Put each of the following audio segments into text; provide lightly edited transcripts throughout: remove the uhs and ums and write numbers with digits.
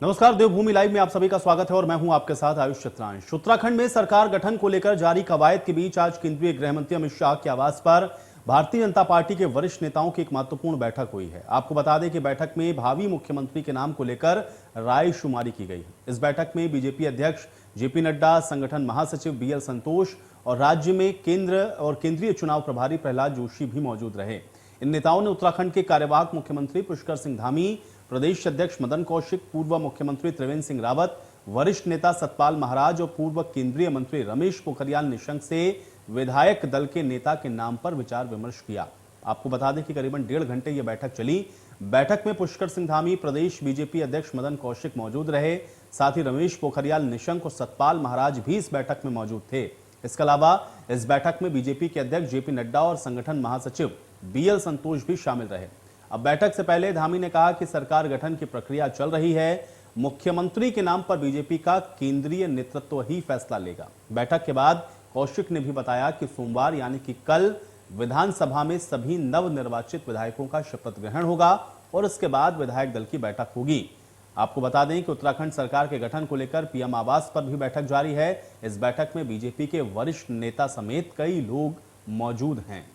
नमस्कार, देवभूमि लाइव में आप सभी का स्वागत है और मैं हूं आपके साथ आयुष चित्रांश। उत्तराखंड में सरकार गठन को लेकर जारी कवायद के बीच आज केंद्रीय गृह मंत्री अमित शाह के आवास पर भारतीय जनता पार्टी के वरिष्ठ नेताओं की एक महत्वपूर्ण बैठक हुई है। आपको बता दें कि बैठक में भावी मुख्यमंत्री के नाम को लेकर रायशुमारी की गई है। इस बैठक में बीजेपी अध्यक्ष जेपी नड्डा, संगठन महासचिव बीएल संतोष और राज्य में केंद्रीय चुनाव प्रभारी प्रहलाद जोशी भी मौजूद रहे। इन नेताओं ने उत्तराखंड के कार्यवाहक मुख्यमंत्री पुष्कर सिंह धामी, प्रदेश अध्यक्ष मदन कौशिक, पूर्व मुख्यमंत्री त्रिवेंद्र सिंह रावत, वरिष्ठ नेता सतपाल महाराज और पूर्व केंद्रीय मंत्री रमेश पोखरियाल निशंक से विधायक दल के नेता के नाम पर विचार विमर्श किया। आपको बता दें कि करीबन 1.5 घंटे यह बैठक चली। बैठक में पुष्कर सिंह धामी, प्रदेश बीजेपी अध्यक्ष मदन कौशिक मौजूद रहे। साथ ही रमेश पोखरियाल निशंक और सतपाल महाराज भी इस बैठक में मौजूद थे। इसके अलावा इस बैठक में बीजेपी के अध्यक्ष जेपी नड्डा और संगठन महासचिव बीएल संतोष भी शामिल रहे। अब बैठक से पहले धामी ने कहा कि सरकार गठन की प्रक्रिया चल रही है। मुख्यमंत्री के नाम पर बीजेपी का केंद्रीय नेतृत्व ही फैसला लेगा। बैठक के बाद कौशिक ने भी बताया कि सोमवार यानी कि कल विधानसभा में सभी नवनिर्वाचित विधायकों का शपथ ग्रहण होगा और उसके बाद विधायक दल की बैठक होगी। आपको बता दें कि उत्तराखंड सरकार के गठन को लेकर पीएम आवास पर भी बैठक जारी है। इस बैठक में बीजेपी के वरिष्ठ नेता समेत कई लोग मौजूद हैं।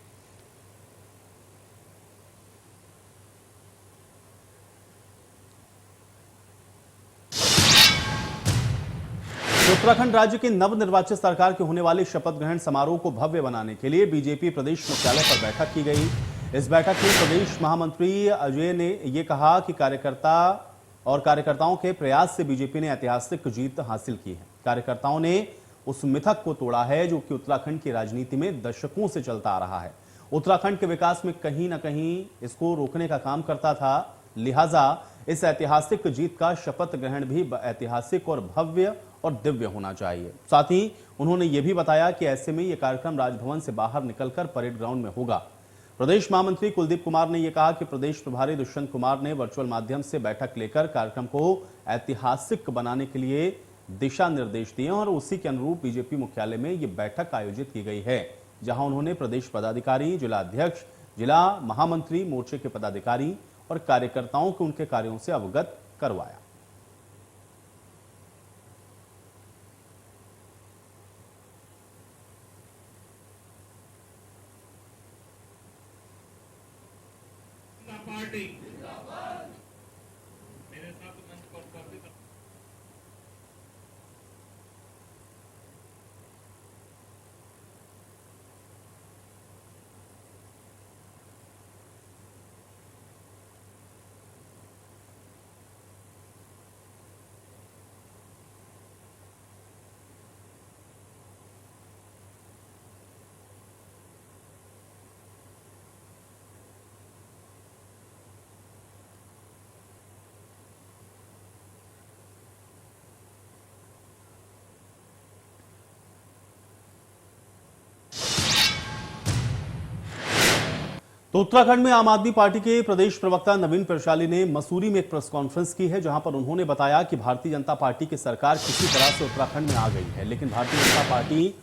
उत्तराखंड राज्य की नवनिर्वाचित सरकार के होने वाले शपथ ग्रहण समारोह को भव्य बनाने के लिए बीजेपी प्रदेश मुख्यालय पर बैठक की गई। इस बैठक में प्रदेश महामंत्री अजय ने यह कहा कि कार्यकर्ताओं के प्रयास से बीजेपी ने ऐतिहासिक जीत हासिल की है। कार्यकर्ताओं ने उस मिथक को तोड़ा है जो कि उत्तराखंड की राजनीति में दशकों से चलता आ रहा है। उत्तराखंड के विकास में कहीं ना कहीं इसको रोकने का काम करता था। लिहाजा इस ऐतिहासिक जीत का शपथ ग्रहण भी ऐतिहासिक और भव्य और दिव्य होना चाहिए। साथ ही उन्होंने यह भी बताया कि ऐसे में यह कार्यक्रम राजभवन से बाहर निकलकर परेड ग्राउंड में होगा। प्रदेश महामंत्री कुलदीप कुमार ने यह कहा कि प्रदेश प्रभारी दुष्यंत कुमार ने वर्चुअल माध्यम से बैठक लेकर कार्यक्रम को ऐतिहासिक बनाने के लिए दिशा निर्देश दिए और उसी के अनुरूप बीजेपी मुख्यालय में यह बैठक आयोजित की गई है, जहां उन्होंने प्रदेश पदाधिकारी, जिला अध्यक्ष, जिला महामंत्री, मोर्चे के पदाधिकारी और कार्यकर्ताओं को उनके कार्यों से अवगत करवाया। पार्टी मेरे साथ मंच पर उपस्थित तो उत्तराखंड में आम आदमी पार्टी के प्रदेश प्रवक्ता नवीन प्रशाली ने मसूरी में एक प्रेस कॉन्फ्रेंस की है, जहां पर उन्होंने बताया कि भारतीय जनता पार्टी की सरकार किसी तरह से उत्तराखंड में आ गई है, लेकिन भारतीय जनता पार्टी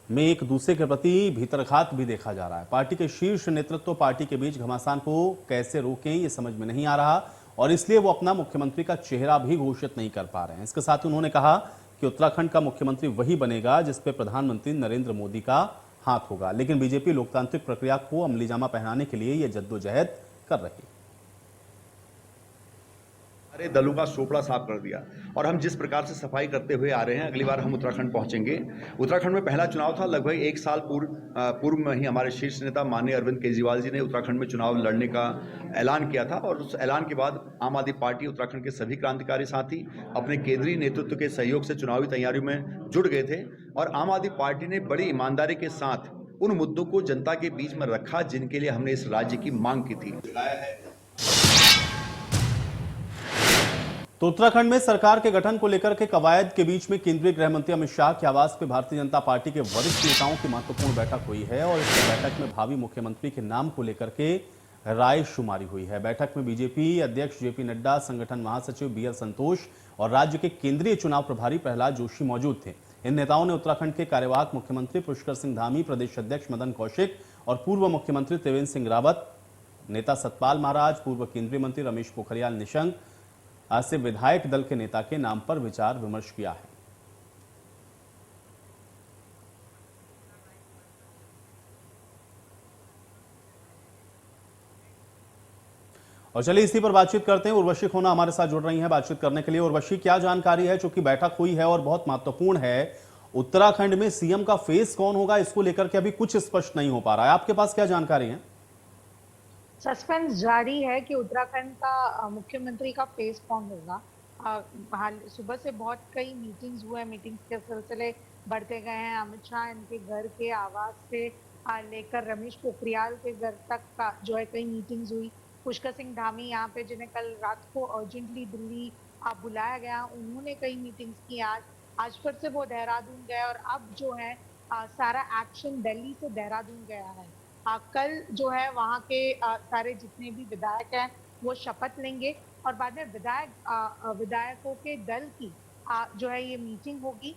में एक दूसरे के प्रति भीतरघात भी देखा जा रहा है। पार्टी के शीर्ष नेतृत्व पार्टी के बीच घमासान को कैसे रोकें ये समझ में नहीं आ रहा और इसलिए वो अपना मुख्यमंत्री का चेहरा भी घोषित नहीं कर पा रहे हैं। इसके साथ ही उन्होंने कहा कि उत्तराखंड का मुख्यमंत्री वही बनेगा जिसपे प्रधानमंत्री नरेंद्र मोदी का हाथ होगा, लेकिन बीजेपी लोकतांत्रिक प्रक्रिया को अमलीजामा पहनाने के लिए यह जद्दोजहद कर रही है। सारे दलों का सोपड़ा साफ कर दिया और हम जिस प्रकार से सफाई करते हुए आ रहे हैं, अगली बार हम उत्तराखंड पहुंचेंगे। उत्तराखंड में पहला चुनाव था लगभग 1 साल पूर्व में ही हमारे शीर्ष नेता माननीय अरविंद केजरीवाल जी ने उत्तराखंड में चुनाव लड़ने का ऐलान किया था और उस ऐलान के बाद आम आदमी पार्टी उत्तराखंड के सभी क्रांतिकारी साथी अपने केंद्रीय नेतृत्व के सहयोग से चुनावी तैयारियों में जुट गए थे और आम आदमी पार्टी ने बड़ी ईमानदारी के साथ उन मुद्दों को जनता के बीच में रखा जिनके लिए हमने इस राज्य की मांग की थी। तो उत्तराखंड में सरकार के गठन को लेकर के कवायद के बीच में केंद्रीय गृह मंत्री अमित शाह के आवास पर भारतीय जनता पार्टी के वरिष्ठ नेताओं की महत्वपूर्ण बैठक हुई है और इस बैठक में भावी मुख्यमंत्री के नाम को लेकर के रायशुमारी हुई है। बैठक में बीजेपी अध्यक्ष जेपी नड्डा, संगठन महासचिव बीएल संतोष और राज्य के केंद्रीय चुनाव प्रभारी प्रहलाद जोशी मौजूद थे। इन नेताओं ने उत्तराखंड के कार्यवाहक मुख्यमंत्री पुष्कर सिंह धामी, प्रदेश अध्यक्ष मदन कौशिक और पूर्व मुख्यमंत्री त्रिवेंद्र सिंह रावत, नेता सतपाल महाराज, पूर्व केंद्रीय मंत्री रमेश पोखरियाल निशंक, आज से विधायक दल के नेता के नाम पर विचार विमर्श किया है। और चलिए इसी पर बातचीत करते हैं। उर्वशी खोना हमारे साथ जुड़ रही हैं बातचीत करने के लिए। उर्वशी, क्या जानकारी है, चूंकि बैठक हुई है और बहुत महत्वपूर्ण है, उत्तराखंड में सीएम का फेस कौन होगा, इसको लेकर के अभी कुछ स्पष्ट नहीं हो पा रहा है, आपके पास क्या जानकारी है? सस्पेंस जारी है कि उत्तराखंड का मुख्यमंत्री का फेस कौन होगा। हाल सुबह से बहुत कई मीटिंग्स हुए, मीटिंग्स के सिलसिले बढ़ते गए हैं। अमित शाह इनके घर के आवास से लेकर रमेश पोखरियाल के घर तक का जो है कई मीटिंग्स हुई। पुष्कर सिंह धामी यहाँ पे, जिन्हें कल रात को अर्जेंटली दिल्ली बुलाया गया, उन्होंने कई मीटिंग्स की। आज फिर से वो देहरादून गए और अब जो है सारा एक्शन दिल्ली से देहरादून गया है। कल जो है वहाँ के सारे जितने भी विधायक हैं वो शपथ लेंगे और बाद में विधायकों के दल की जो है ये मीटिंग होगी।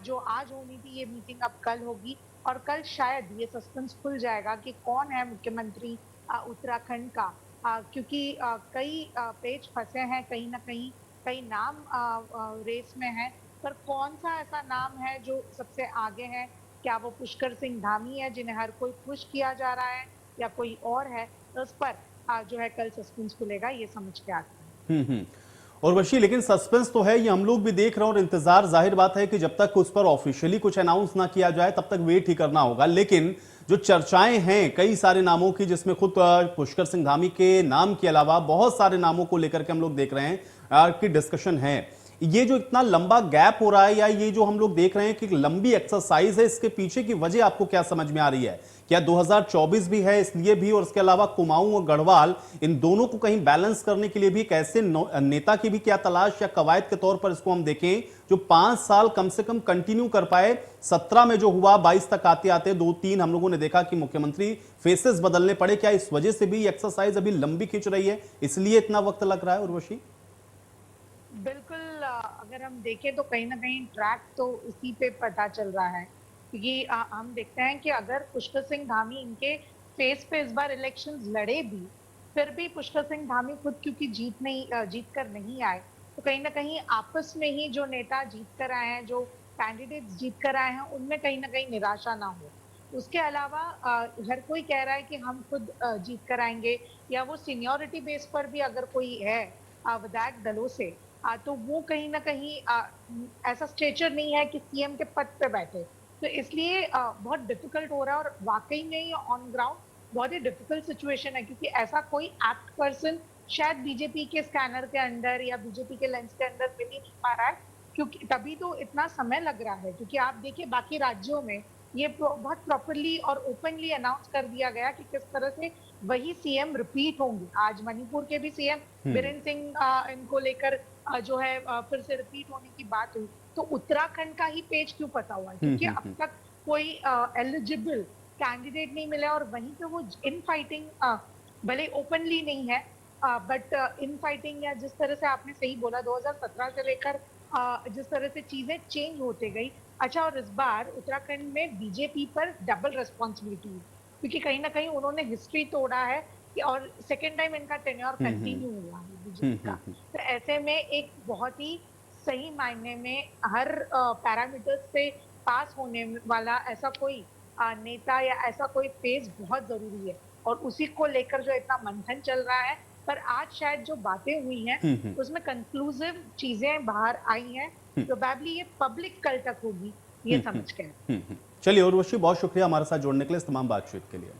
जो आज होनी थी ये मीटिंग अब कल होगी और कल शायद ये सस्पेंस खुल जाएगा कि कौन है मुख्यमंत्री उत्तराखंड का। क्योंकि कई पेच फंसे हैं, कहीं ना कहीं कई नाम रेस में है, पर कौन सा ऐसा नाम है जो सबसे आगे है? क्या वो पुष्कर सिंह धामी है जिन्हें हर कोई पुश किया जा रहा है, या कोई और है? तो उस पर जो है कल सस्पेंस खुलेगा, ये समझ के आता है। और वशी, लेकिन सस्पेंस तो है, ये हम लोग भी देख रहे हैं और इंतजार जाहिर बात है कि जब तक उस पर ऑफिशियली कुछ अनाउंस ना किया जाए तब तक वेट ही करना होगा। लेकिन जो चर्चाएं हैं कई सारे नामों की, जिसमें खुद पुष्कर सिंह धामी के नाम के अलावा बहुत सारे नामों को लेकर के हम लोग देख रहे हैं कि डिस्कशन है। ये जो इतना लंबा गैप हो रहा है, या ये जो हम लोग देख रहे हैं कि लंबी एक्सरसाइज है, इसके पीछे की वजह आपको क्या समझ में आ रही है? क्या 2024 भी है इसलिए भी, और इसके अलावा कुमाऊं और गढ़वाल, इन दोनों को कहीं बैलेंस करने के लिए भी एक ऐसे नेता की भी क्या तलाश, या कवायद के तौर पर इसको हम देखें जो 5 साल कम से कम कंटिन्यू कर पाए? 17 में जो हुआ, 22 तक आते आते 2-3 हम लोगों ने देखा कि मुख्यमंत्री फेसेस बदलने पड़े। क्या इस वजह से भी एक्सरसाइज अभी लंबी खिंच रही है, इसलिए इतना वक्त लग रहा है? उर्वशी, बिल्कुल, अगर हम देखें तो कहीं ना कहीं ट्रैक तो इसी पे पता चल रहा है। क्योंकि हम देखते हैं कि अगर पुष्कर सिंह धामी इनके फेस पे इस बार इलेक्शंस लड़े भी, फिर भी पुष्कर सिंह धामी खुद क्योंकि जीत कर नहीं आए, तो कहीं ना कहीं आपस में ही जो नेता जीत कर आए हैं, जो कैंडिडेट्स जीत कर आए हैं, उनमें कहीं ना कहीं निराशा ना हो। उसके अलावा हर कोई कह रहा है कि हम खुद जीत कर आएंगे, या वो सीनियोरिटी बेस पर भी अगर कोई है विधायक दलों से, तो वो कहीं ना कहीं ऐसा स्टेचर नहीं है कि सीएम के पद पे बैठे। तो इसलिए बहुत डिफिकल्ट हो रहा है और वाकई में ये ऑन ग्राउंड बहुत ही डिफिकल्ट सिचुएशन है, क्योंकि ऐसा कोई एक्ट पर्सन शायद बीजेपी के स्कैनर के अंदर या बीजेपी के लेंस के अंदर मिल ही नहीं पा रहा है। क्योंकि तभी तो इतना समय लग रहा है, क्योंकि आप देखिए बाकी राज्यों में ये बहुत प्रॉपरली और ओपनली अनाउंस कर दिया गया कि किस तरह से वही सीएम रिपीट होंगे। आज मणिपुर के भी सीएम बीरेन सिंह इनको लेकर जो है फिर से रिपीट होने की बात हुई। तो उत्तराखंड का ही पेज क्यों पता हुआ है? क्योंकि अब तक कोई एलिजिबल कैंडिडेट नहीं मिला और वहीं पे वो इन फाइटिंग भले ओपनली नहीं है, बट इन फाइटिंग, या जिस तरह से आपने सही बोला 2017 से लेकर जिस तरह से चीजें चेंज होते गई। अच्छा, और इस बार उत्तराखंड में बीजेपी पर डबल रिस्पॉन्सिबिलिटी, क्योंकि कहीं ना कहीं उन्होंने हिस्ट्री तोड़ा है और सेकेंड टाइम इनका टेन्योर कंटिन्यू हुआ है बीजेपी का। तो ऐसे में एक बहुत ही सही मायने में हर पैरामीटर्स से पास होने वाला ऐसा कोई नेता या ऐसा कोई फेज बहुत जरूरी है, और उसी को लेकर जो इतना मंथन चल रहा है। पर आज शायद जो बातें हुई हैं उसमें कंक्लूसिव चीजें बाहर आई हैं। प्रोबेबली ये पब्लिक कल तक होगी, ये समझ के। चलिए उर्वशी, बहुत शुक्रिया हमारे साथ जुड़ने के लिए, इस तमाम बातचीत के लिए।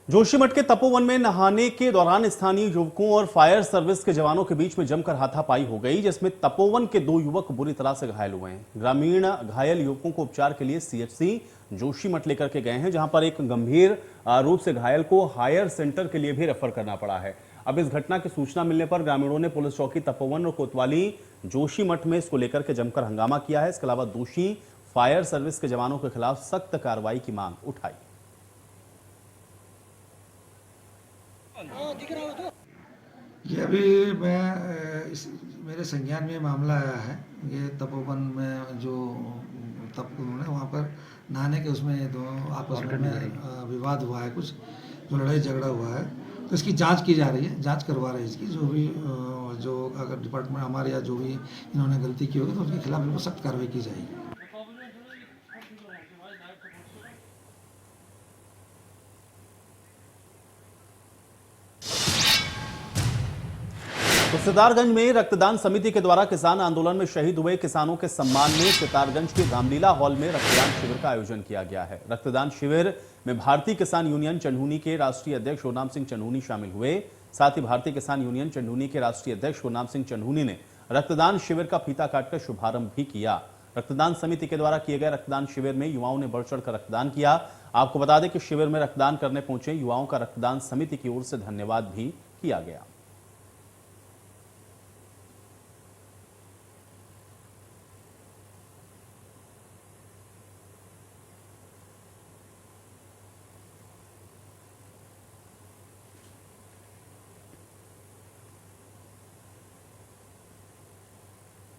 जोशीमठ के तपोवन में नहाने के दौरान स्थानीय युवकों और फायर सर्विस के जवानों के बीच में जमकर हाथापाई हो गई, जिसमें तपोवन के 2 युवक बुरी तरह से घायल हुए हैं। ग्रामीण घायल युवकों को उपचार के लिए सीएचसी जोशीमठ लेकर के गए हैं, जहां पर एक गंभीर रूप से घायल को हायर सेंटर के लिए भी रेफर करना पड़ा है। अब इस घटना की सूचना मिलने पर ग्रामीणों ने पुलिस चौकी तपोवन और कोतवाली जोशीमठ में इसको लेकर के जमकर हंगामा किया है। इसके अलावा दोषी फायर सर्विस के जवानों के खिलाफ सख्त कार्रवाई की मांग उठाई। ये अभी मेरे संज्ञान में मामला आया है। ये तपोवन में जो तपोवन है वहाँ पर नहाने के उसमें दो आपस में विवाद हुआ है, कुछ जो लड़ाई झगड़ा हुआ है, तो इसकी जांच की जा रही है, जांच करवा रहे हैं इसकी। जो भी जो अगर डिपार्टमेंट हमारे या जो भी इन्होंने गलती की होगी तो उनके खिलाफ बिल्कुल सख्त कार्रवाई की जाएगी। तो सितारगंज में रक्तदान समिति के द्वारा किसान आंदोलन में शहीद हुए किसानों के सम्मान में सितारगंज के रामलीला हॉल में रक्तदान शिविर का आयोजन किया गया है। रक्तदान शिविर में भारतीय किसान यूनियन चंदूनी के राष्ट्रीय अध्यक्ष होरनाम सिंह चंदूनी शामिल हुए। साथ ही भारतीय किसान यूनियन चंदूनी के राष्ट्रीय अध्यक्ष होरनाम सिंह चंदूनी ने रक्तदान शिविर का फीता काटकर शुभारंभ भी किया। रक्तदान समिति के द्वारा किए गए रक्तदान शिविर में युवाओं ने बढ़ चढ़कर रक्तदान किया। आपको बता दें कि शिविर में रक्तदान करने पहुंचे युवाओं का रक्तदान समिति की ओर से धन्यवाद भी किया गया।